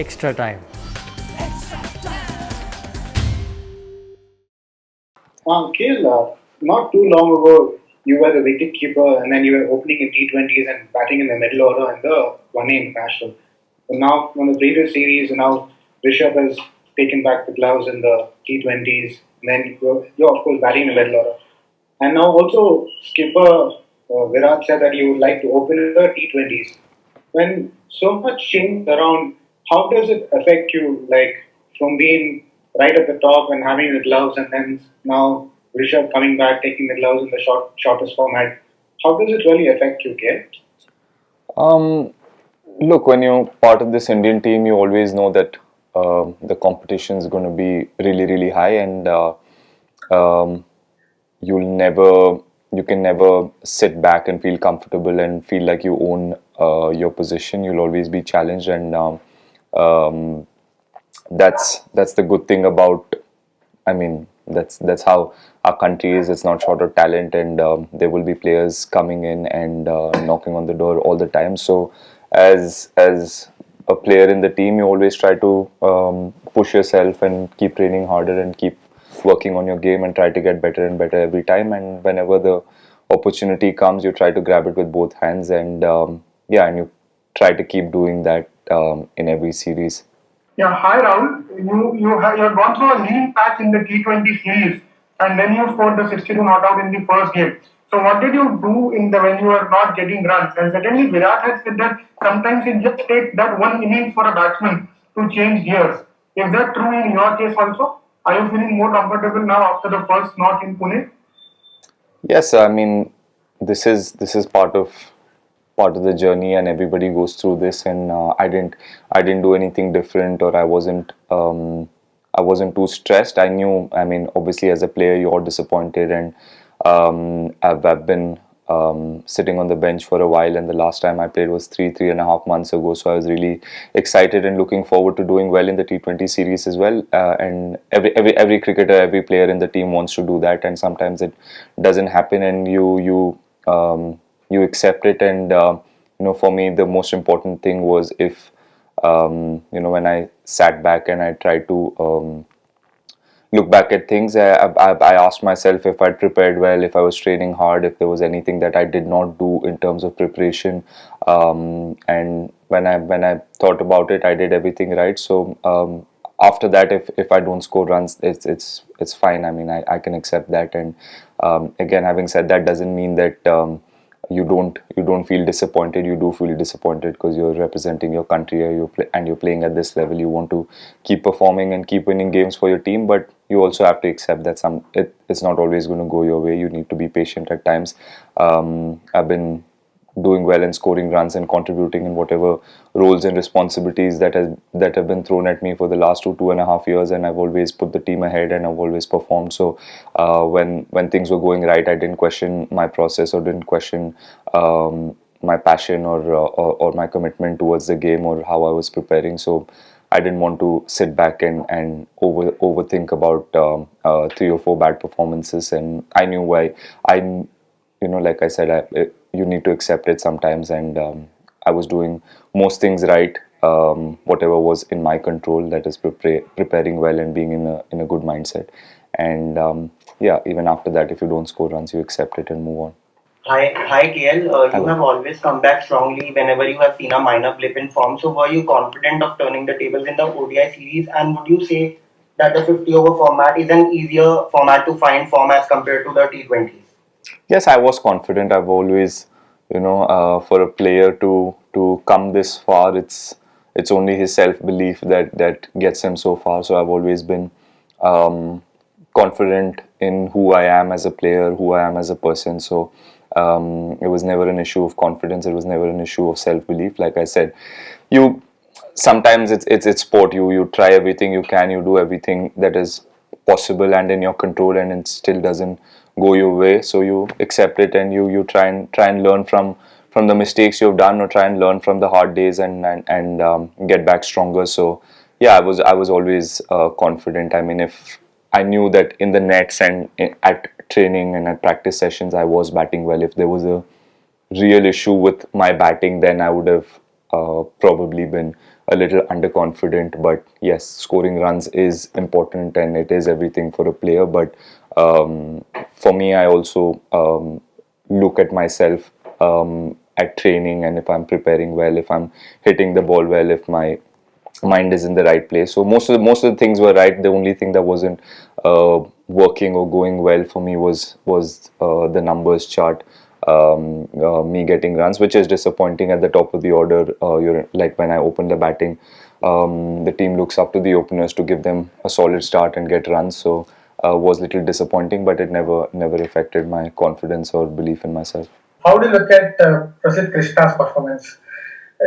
Extra time. Kale, not too long ago, you were the wicket keeper and then you were opening in T20s and batting in the middle order in the one day international. So now, from the previous series, now Rishabh has taken back the gloves in the T20s, and then you're of course batting in the middle order. And now also, skipper Virat said that you would like to open in the T20s. When so much change around, how does it affect you? Like from being right at the top and having the gloves, and then now Rishabh coming back, taking the gloves in the shortest format. How does it really affect you, Kale? Um, Look, when you're part of this Indian team, you always know that the competition is going to be really, really high, and um, you'll never, you can never sit back and feel comfortable and feel like you own your position. You'll always be challenged, and um, that's the good thing about. I mean, that's how our country is. It's not short of talent, and there will be players coming in and knocking on the door all the time. So, as a player in the team, you always try to push yourself and keep training harder and keep working on your game and try to get better and better every time. And whenever the opportunity comes, you try to grab it with both hands, and yeah, and you try to keep doing that in every series. Yeah, hi Rahul. You have gone through a lean patch in the T20 series, and then you scored the 62 not out in the first game. So what did you do in the when you were not getting runs? And certainly Virat has said that sometimes it just takes that one innings for a batsman to change gears. Is that true in your case also? Are you feeling more comfortable now after the first knock in Pune? Yes, I mean, this is part of the journey, and everybody goes through this. And I didn't do anything different, or I wasn't too stressed. I knew, I mean, obviously as a player you're disappointed, and I've been sitting on the bench for a while, and the last time I played was 3.5 months ago. So I was really excited and looking forward to doing well in the T20 series as well. And every cricketer, every player in the team wants to do that, and sometimes it doesn't happen, and you accept it. And for me, the most important thing was if when I sat back and I tried to look back at things, I asked myself if I'd prepared well, if I was training hard, if there was anything that I did not do in terms of preparation. And when I thought about it, I did everything right. So after that, if I don't score runs, it's fine. I mean, I can accept that. And again, having said that, doesn't mean that you don't feel disappointed. You do feel disappointed because you're representing your country, or and you're playing at this level. You want to keep performing and keep winning games for your team, but you also have to accept that it's not always going to go your way. You need to be patient at times. I've been doing well and scoring runs and contributing in whatever roles and responsibilities that have been thrown at me for the last 2.5 years, and I've always put the team ahead, and I've always performed. So when things were going right, I didn't question my process, or didn't question my passion, or my commitment towards the game, or how I was preparing. So I didn't want to sit back and overthink about 3 or 4 bad performances. And I knew why. Like I said, you need to accept it sometimes. And I was doing most things right, whatever was in my control, that is preparing well and being in a good mindset. And yeah, even after that, if you don't score runs, you accept it and move on. Hi KL. You Hello. have always come back strongly whenever you have seen a minor blip in form. So were you confident of turning the tables in the ODI series? And would you say that the 50 over format is an easier format to find form as compared to the T20s? Yes, I was confident. I've always, for a player to come this far, it's only his self belief that gets him so far. So I've always been um, confident in who I am as a player, who I am as a person. So it was never an issue of confidence. It was never an issue of self belief. Like I said, you sometimes it's sport. You try everything you can. You do everything that is possible and in your control, and it still doesn't go your way. So you accept it, and you try and learn from the mistakes you've done, or try and learn from the hard days, and get back stronger. So yeah, I was always confident. I mean, if I knew that in the nets and at training and at practice sessions I was batting well. If there was a real issue with my batting, then I would have probably been a little underconfident. But yes, scoring runs is important and it is everything for a player. But for me, I also look at myself at training, and if I'm preparing well, if I'm hitting the ball well, if my mind is in the right place. So most of the things were right. The only thing that wasn't working or going well for me was the numbers chart. Me getting runs, which is disappointing at the top of the order. You're like when I open the batting, the team looks up to the openers to give them a solid start and get runs. So was little disappointing, but it never affected my confidence or belief in myself. How do you look at Prasid Krishna's performance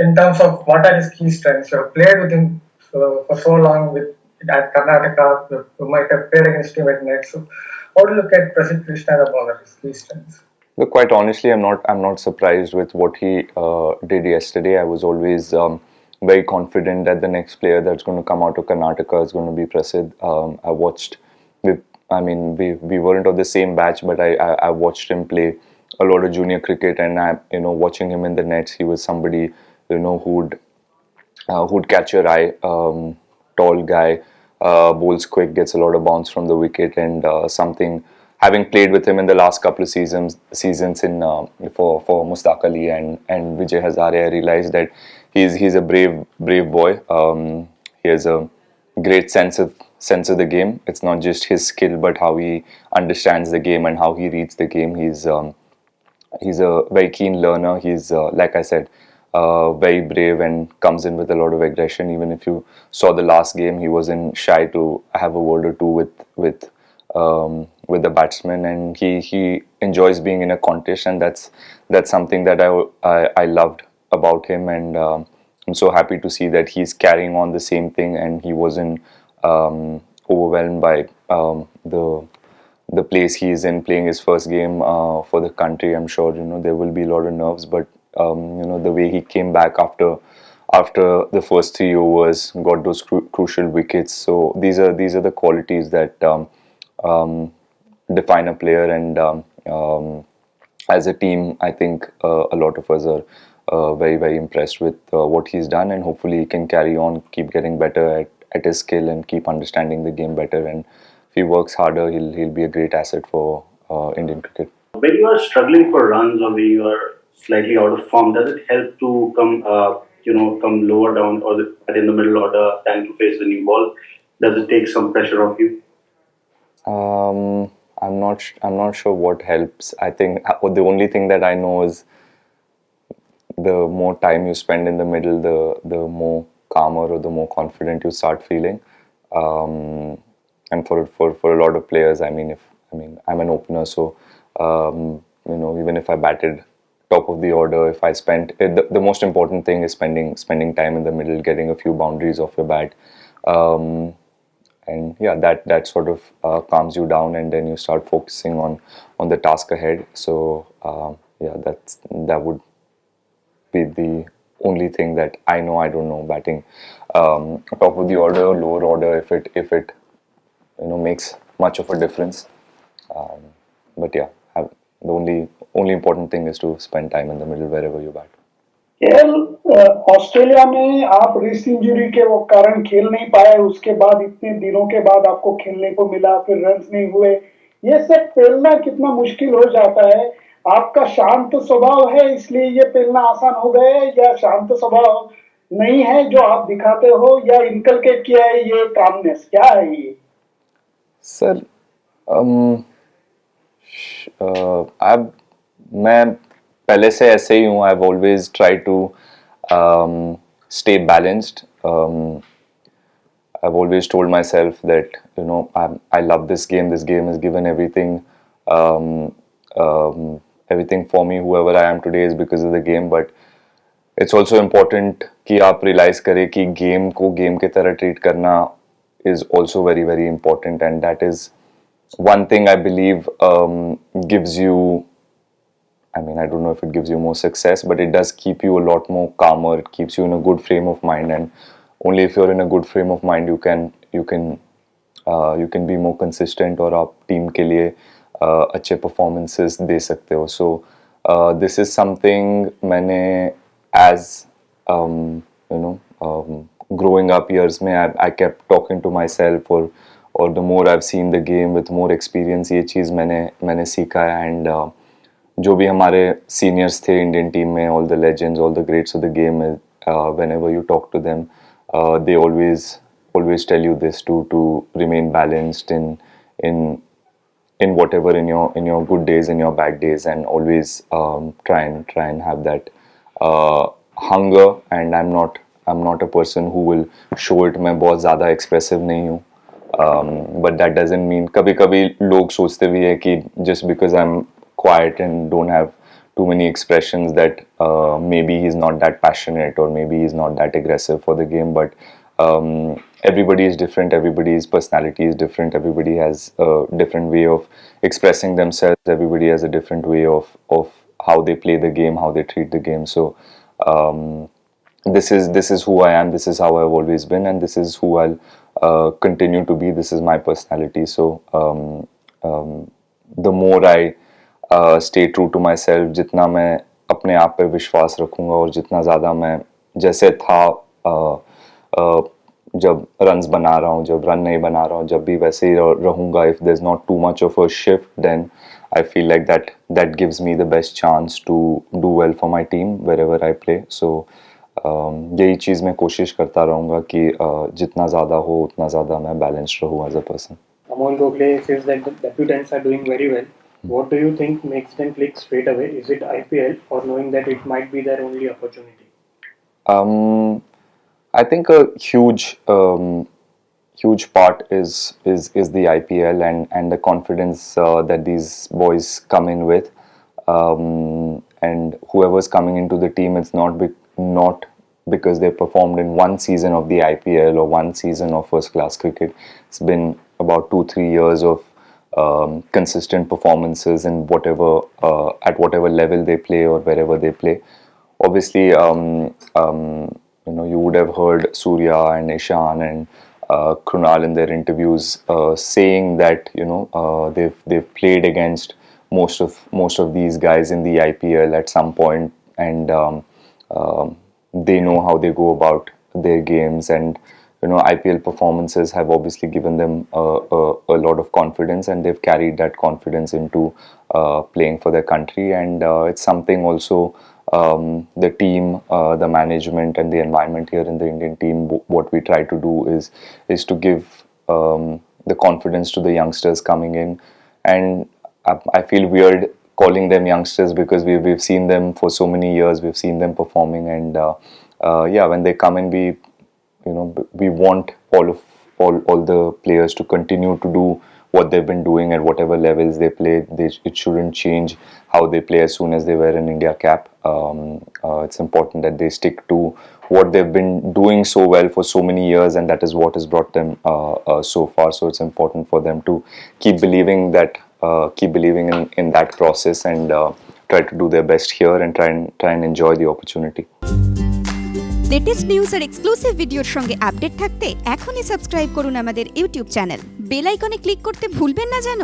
in terms of what are his key strengths? You have played with him for so long with at Karnataka. You might have played against him at net. So, how do you look at Prasid Krishna as a bowler, his key strengths? Look, quite honestly, I'm not surprised with what he did yesterday. I was always very confident that the next player that's going to come out of Karnataka is going to be Prasid. I watched with, I mean, we weren't on the same batch, but I watched him play a lot of junior cricket, and watching him in the nets, he was somebody who'd catch your eye. Tall guy, bowls quick, gets a lot of bounce from the wicket, and something. Having played with him in the last couple of seasons in for Mustaq Ali and Vijay Hazare, I realized that he's a brave boy. He has a great sense of the game. It's not just his skill, but how he understands the game and how he reads the game. He's a very keen learner. He's like I said, very brave and comes in with a lot of aggression. Even if you saw the last game, he wasn't shy to have a word or two with the batsman, and he enjoys being in a contest, and that's something that I loved about him, and I'm so happy to see that he's carrying on the same thing, and he wasn't overwhelmed by the place he is in, playing his first game for the country. I'm sure there will be a lot of nerves, but the way he came back after the first 3 overs, got those crucial wickets. So these are the qualities that define a player, and as a team, I think a lot of us are very impressed with what he's done, and hopefully he can carry on, keep getting better at his skill, and keep understanding the game better. And if he works harder, he'll be a great asset for Indian cricket. When you are struggling for runs or when you are slightly out of form, does it help to come lower down or in the middle order than to face the new ball? Does it take some pressure off you? I'm not sure what helps. I think the only thing that I know is the more time you spend in the middle, the more calmer or the more confident you start feeling. And for a lot of players, I'm an opener, so even if I batted top of the order, if I spent the most important thing is spending time in the middle, getting a few boundaries off your bat. And yeah, that sort of calms you down, and then you start focusing on the task ahead. So yeah, that would be the only thing that I know. I don't know batting top of the order, lower order, if it makes much of a difference. But yeah, the only important thing is to spend time in the middle wherever you bat. खेल Australia में आप wrist injury के वो कारण खेल नहीं पाए, उसके बाद इतने दिनों के बाद आपको खेलने को मिला, फिर रन्स नहीं हुए, ये सब पेलना कितना मुश्किल हो जाता है। आपका शांत स्वभाव है इसलिए ये पेलना आसान हो गया है, या शांत स्वभाव नहीं है जो आप दिखाते हो, या इनकलकेट किया है ये कामनेस, क्या है ये? सर अब मैं पहले से ऐसे ही हूँ. I've always tried to stay balanced. I've always told myself that I love this game. This game has given everything, everything for me. Whoever I am today is because of the game. But it's also important कि आप realize करें कि game को game के तरह treat करना is also very important, and that is one thing I believe gives you. I don't know if it gives you more success, but it does keep you a lot more calmer. It keeps you in a good frame of mind, and only if you're in a good frame of mind, you can be more consistent, और आप team के लिए अच्छे performances दे सकते हो. So this is something मैंने as growing up years में I kept talking to myself, or the more I've seen the game with more experience, ये चीज़ मैंने सीखा है. And जो भी हमारे सीनियर्स थे इंडियन टीम में, all the legends, all the greats of the game, whenever you talk to them, they always tell you this, to remain balanced in whatever, in your good days, in your bad days, and always try and have that hunger. And I'm not a person who will show it. मैं बहुत ज़्यादा expressive नहीं हूँ. But that doesn't mean, कभी कभी लोग सोचते भी है कि just because I'm quiet and don't have too many expressions, that maybe he's not that passionate, or maybe he's not that aggressive for the game. But everybody is different, everybody's personality is different, everybody has a different way of expressing themselves, everybody has a different way of how they play the game, how they treat the game. So this is who I am, this is how I've always been, and this is who I'll continue to be. This is my personality. So the more I stay true to myself, जितना मैं अपने आप पे विश्वास रखूँगा, और जितना ज़्यादा मैं जैसे था जब रन्स बना रहा हूँ, जब रन नहीं बना रहा हूँ, जब भी वैसे ही रहूँगा, if there's not too much of a shift, then I feel like that gives me the best chance to do well for my team wherever I play. So यही चीज़ मैं कोशिश करता रहूँगा कि जितना ज़्यादा हो उतना ज़्यादा मैं बैलेंस्ड रहूँ as a person. Amol Gokhale says that the debutants are doing very well. What do you think makes them click straight away? Is it IPL, or knowing that it might be their only opportunity? I think a huge part is the IPL, and the confidence that these boys come in with, and whoever's coming into the team, it's not because they performed in one season of the IPL or one season of first class cricket. It's been about 2-3 years of consistent performances in whatever at whatever level they play or wherever they play. Obviously, you would have heard Surya and Ishan and Krunal in their interviews saying that they've played against most of these guys in the IPL at some point, and they know how they go about their games. And IPL performances have obviously given them a lot of confidence, and they've carried that confidence into playing for their country. And it's something also the team, the management, and the environment here in the Indian team, what we try to do is to give the confidence to the youngsters coming in. And I feel weird calling them youngsters because we've seen them for so many years, we've seen them performing, and when they come in, we want all the players to continue to do what they've been doing at whatever levels they play. It shouldn't change how they play as soon as they wear an India cap. It's important that they stick to what they've been doing so well for so many years, and that is what has brought them so far. So it's important for them to keep believing in that process, and try to do their best here, and try and enjoy the opportunity. Latest news আর exclusive ভিডিওর সঙ্গে update থাকতে এখনই subscribe করুন আমাদের YouTube channel. Bell আইকনে click করতে ভুলবেন না যেন।